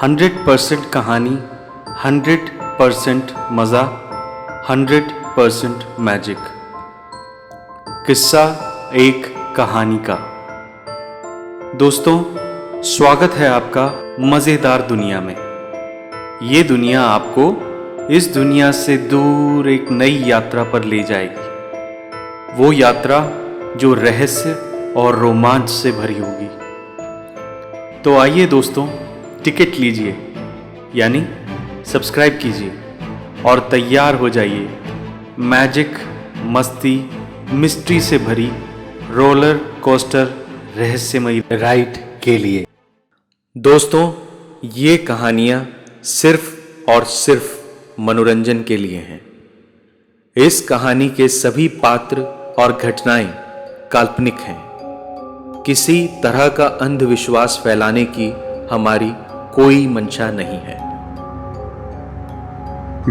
100% कहानी, 100% मज़ा, 100% मैजिक। किस्सा एक कहानी का। दोस्तों, स्वागत है आपका मज़ेदार दुनिया में। ये दुनिया आपको इस दुनिया से दूर एक नई यात्रा पर ले जाएगी। वो यात्रा जो रहस्य और रोमांच से भरी होगी। तो आइए दोस्तों, टिकट लीजिए, यानी सब्सक्राइब कीजिए और तैयार हो जाइए मैजिक, मस्ती, मिस्ट्री से भरी रोलर कोस्टर रहस्यमयी राइड के लिए। दोस्तों, ये कहानियाँ सिर्फ और सिर्फ मनोरंजन के लिए हैं। इस कहानी के सभी पात्र और घटनाएं काल्पनिक हैं। किसी तरह का अंधविश्वास फैलाने की हमारी कोई मंशा नहीं है।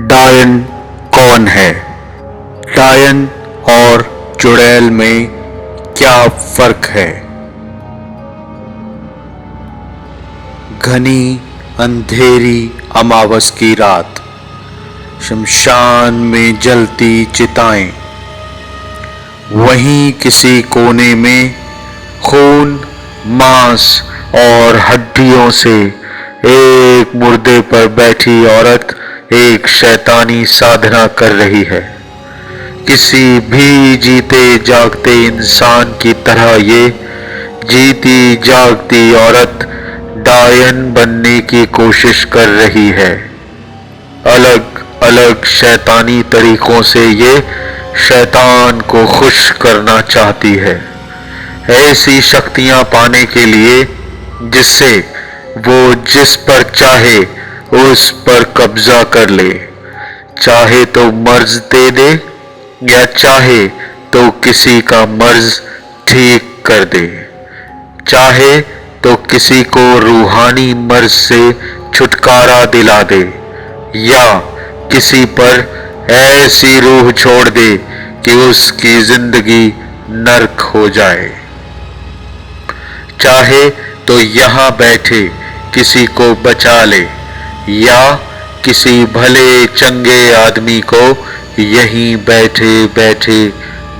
डायन कौन है? डायन और चुड़ैल में क्या फर्क है? घनी अंधेरी अमावस की रात, शमशान में जलती चिताएं, वहीं किसी कोने में खून, मांस और हड्डियों से एक मुर्दे पर बैठी औरत एक शैतानी साधना कर रही है। किसी भी जीते जागते इंसान की तरह ये जीती जागती औरत डायन बनने की कोशिश कर रही है। अलग अलग शैतानी तरीकों से ये शैतान को खुश करना चाहती है, ऐसी शक्तियां पाने के लिए जिससे वो जिस पर चाहे उस पर कब्जा कर ले। चाहे तो मर्ज दे दे या चाहे तो किसी का मर्ज ठीक कर दे। चाहे तो किसी को रूहानी मर्ज से छुटकारा दिला दे या किसी पर ऐसी रूह छोड़ दे कि उसकी जिंदगी नर्क हो जाए। चाहे तो यहाँ बैठे किसी को बचा ले या किसी भले चंगे आदमी को यहीं बैठे बैठे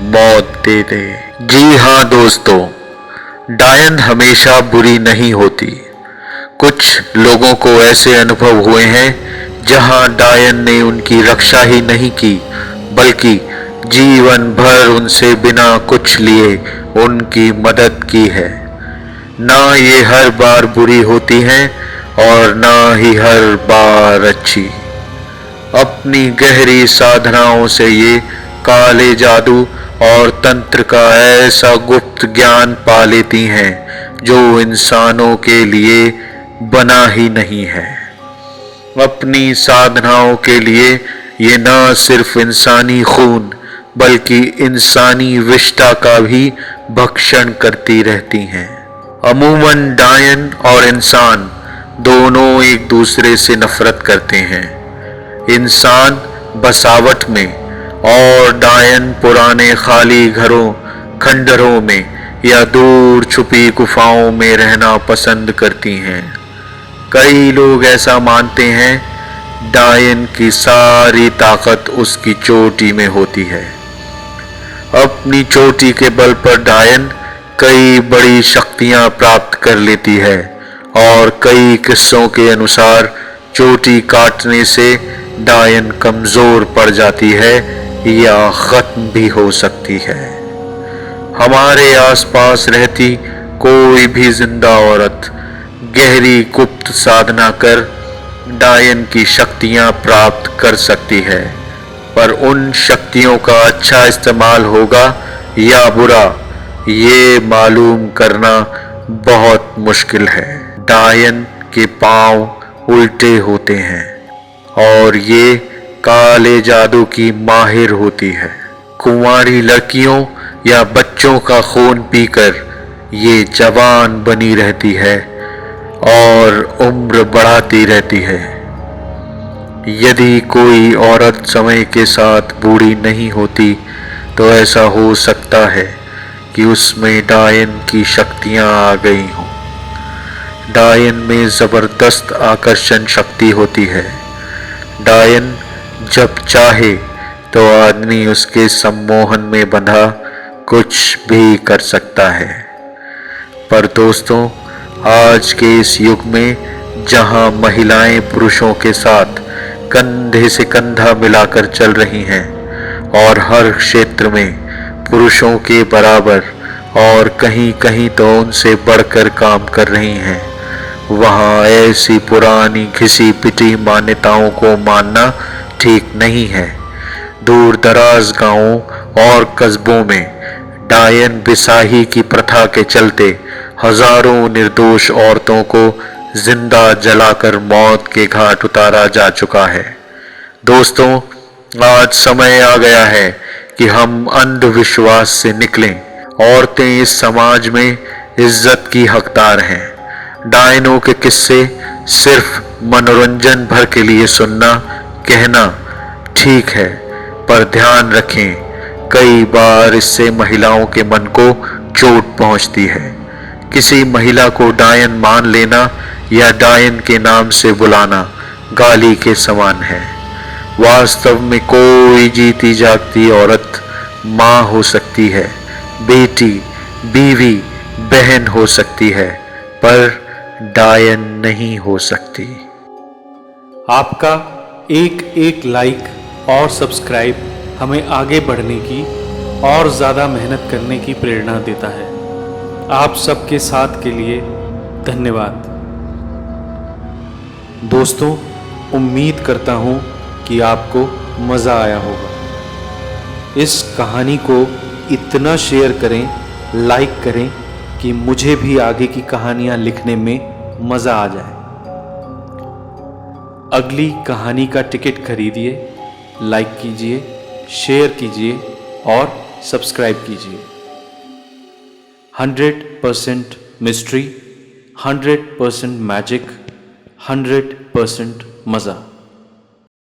मौत दे दे। जी हाँ दोस्तों, डायन हमेशा बुरी नहीं होती। कुछ लोगों को ऐसे अनुभव हुए हैं जहां डायन ने उनकी रक्षा ही नहीं की, बल्कि जीवन भर उनसे बिना कुछ लिए उनकी मदद की है। ना ये हर बार बुरी होती हैं और ना ही हर बार अच्छी। अपनी गहरी साधनाओं से ये काले जादू और तंत्र का ऐसा गुप्त ज्ञान पा लेती हैं जो इंसानों के लिए बना ही नहीं है। अपनी साधनाओं के लिए ये न सिर्फ इंसानी खून बल्कि इंसानी विष्ठा का भी भक्षण करती रहती हैं। अमूमन डायन और इंसान दोनों एक दूसरे से नफरत करते हैं। इंसान बसावट में और डायन पुराने खाली घरों, खंडरों में या दूर छुपी गुफाओं में रहना पसंद करती हैं। कई लोग ऐसा मानते हैं डायन की सारी ताकत उसकी चोटी में होती है। अपनी चोटी के बल पर डायन कई बड़ी शक्तियां प्राप्त कर लेती है और कई किस्सों के अनुसार चोटी काटने से डायन कमजोर पड़ जाती है या खत्म भी हो सकती है। हमारे आसपास रहती कोई भी जिंदा औरत गहरी गुप्त साधना कर डायन की शक्तियां प्राप्त कर सकती है, पर उन शक्तियों का अच्छा इस्तेमाल होगा या बुरा, ये मालूम करना बहुत मुश्किल है। डायन के पांव उल्टे होते हैं और ये काले जादू की माहिर होती है। कुंवारी लड़कियों या बच्चों का खून पीकर ये जवान बनी रहती है और उम्र बढ़ाती रहती है। यदि कोई औरत समय के साथ बूढ़ी नहीं होती तो ऐसा हो सकता है कि उसमें डायन की शक्तियां आ गई हों। डायन में जबरदस्त आकर्षण शक्ति होती है। डायन जब चाहे तो आदमी उसके सम्मोहन में बंधा कुछ भी कर सकता है। पर दोस्तों, आज के इस युग में जहां महिलाएं पुरुषों के साथ कंधे से कंधा मिलाकर चल रही हैं और हर क्षेत्र में पुरुषों के बराबर और कहीं कहीं तो उनसे बढ़कर काम कर रही हैं, वहां ऐसी पुरानी घिसी पिटी मान्यताओं को मानना ठीक नहीं है। दूर दराज गांवों और कस्बों में डायन बिसाही की प्रथा के चलते हजारों निर्दोष औरतों को जिंदा जलाकर मौत के घाट उतारा जा चुका है। दोस्तों, आज समय आ गया है कि हम अंधविश्वास से निकलें। औरतें इस समाज में इज्जत की हकदार हैं। डायनों के किस्से सिर्फ मनोरंजन भर के लिए सुनना कहना ठीक है, पर ध्यान रखें, कई बार इससे महिलाओं के मन को चोट पहुंचती है। किसी महिला को डायन मान लेना या डायन के नाम से बुलाना गाली के समान है। वास्तव में कोई जीती जागती औरत माँ हो सकती है, बेटी, बीवी, बहन हो सकती है, पर डायन नहीं हो सकती। आपका एक एक लाइक और सब्सक्राइब हमें आगे बढ़ने की और ज़्यादा मेहनत करने की प्रेरणा देता है। आप सबके साथ के लिए धन्यवाद। दोस्तों, उम्मीद करता हूँ कि आपको मज़ा आया होगा। इस कहानी को इतना शेयर करें, लाइक करें कि मुझे भी आगे की कहानियाँ लिखने में मज़ा आ जाए। अगली कहानी का टिकट खरीदिए, लाइक कीजिए, शेयर कीजिए और सब्सक्राइब कीजिए। 100% मिस्ट्री, 100% मैजिक, 100% मज़ा।